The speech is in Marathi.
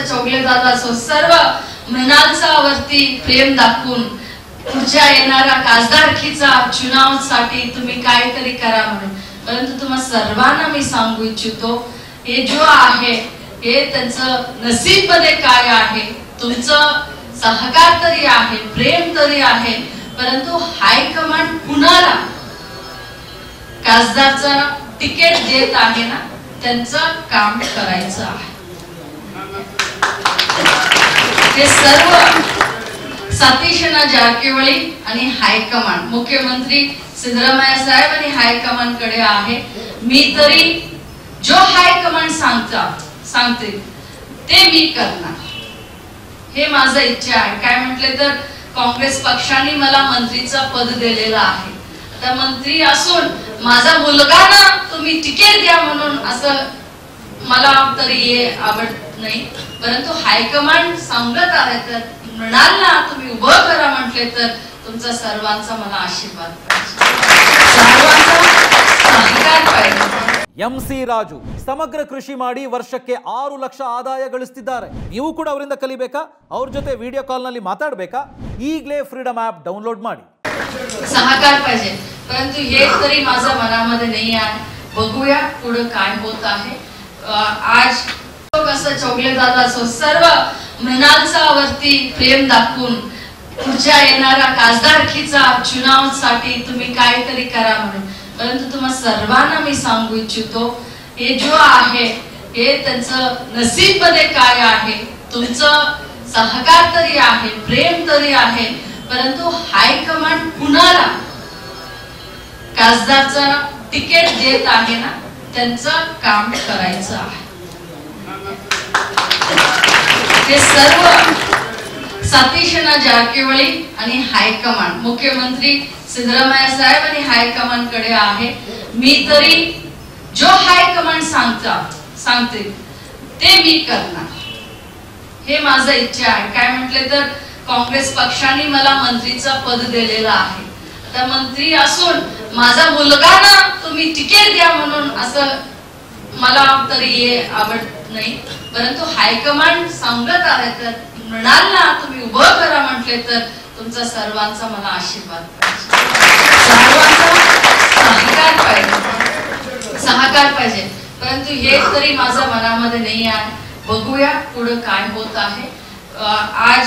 चौगले दादा असो, सर्व मृणालचावरती प्रेम दाखवून पुढच्या येणाऱ्या खासदारकीचा चुनावसाठी तुम्ही काहीतरी करा म्हणून. परंतु तुम्हा सर्वांना मी सांगू इच्छितो, हे जो आहे हे त्यांचं नसीब मध्ये काय आहे, तुमचं सहकार तरी आहे, प्रेम तरी आहे, परंतु हायकमांड कुणाला खासदारचा तिकीट देत आहे ना, त्यांचं काम करायचं आहे. हे सर्व सतीशना जारकिहोळी आणि हायकमांड, मुख्यमंत्री सिद्धरामय्या साहेब आणि हायकमांड कडे आहे. मी तरी जो हायकमांड सांगते ते मी करणार, हे माझं इच्छा आहे. काय म्हटले तर काँग्रेस पक्षाने मला मंत्रीचं पद दिलेलं आहे, तर मंत्री असून माझा मुलगा ना तुम्ही तिकीट द्या म्हणून असं मला तरी हे आवडत नाही. परंतु हायकमांड सांगत आहे तर मृणालला तुम्ही उभं करा म्हटले तर तुमचा सर्वांचा मला आशीर्वाद पाहिजे, सर्वांचा सहकार पाहिजे. MC ರಾಜು ಸಮಗ್ರ ಕೃಷಿ ಮಾಡಿ ವರ್ಷಕ್ಕೆ 6 ಲಕ್ಷ ಆದಾಯ ಗಳಿಸುತ್ತಿದ್ದಾರೆ. ನೀವು ಕೂಡ ಅವರಿಂದ ಕಲಿಬೇಕಾ? ಅವ್ರ ಜೊತೆ ವಿಡಿಯೋ ಕಾಲ್ ನಲ್ಲಿ ಮಾತಾಡಬೇಕಾ? ಈಗಲೇ ಫ್ರೀಡಮ್ ಆಪ್ ಡೌನ್ಲೋಡ್ ಮಾಡಿ. सहकार पाहिजे, परंतु हे तरी माझ्या मनामध्ये नाही आहे. बघूया पुढे काय होत आहे. आज कसं चौगले दादा असो, सर्व मृणालचावरती प्रेम दाखवून पुढच्या येणाऱ्या खासदारकीचा चुनावसाठी तुम्ही काहीतरी करा म्हणून. परंतु तुम्हा सर्वांना मी सांगू इच्छितो, हे जो आहे हे त्यांचं नसीब मध्ये काय आहे, तुमचं सहकार तरी आहे, प्रेम तरी आहे, परंतु हायकमांड कुणाला खासदारचा तिकीट देत आहे ना, त्यांचं काम करायचं आहे. हे सर्व सतीशना जारकिहोळी आणि हायकमांड, मुख्यमंत्री सिद्धरामय्या साहेब आणि हायकमांड कडे आहे. मी तरी जो हायकमांड सांगते ते मी करणार, हे माझं इच्छा आहे. काय म्हटले तर काँग्रेस पक्षाने मला मंत्रीचं पद दिलेलं आहे, तर मंत्री असून माझा मुलगा ना तुम्ही तिकीट द्या म्हणून असं मला तरी हे आवडत नाही. परंतु हायकमांड सांगत आहे तर मृणालला तुम्ही उभं करा म्हटले तर तुमचा सर्वांचा मला आशीर्वाद पाहिजे, सर्वांचा सहकार पाहिजे. परंतु हे तरी माझ्या मनामध्ये नाही आहे. बघूया पुढे काय होत आहे. आज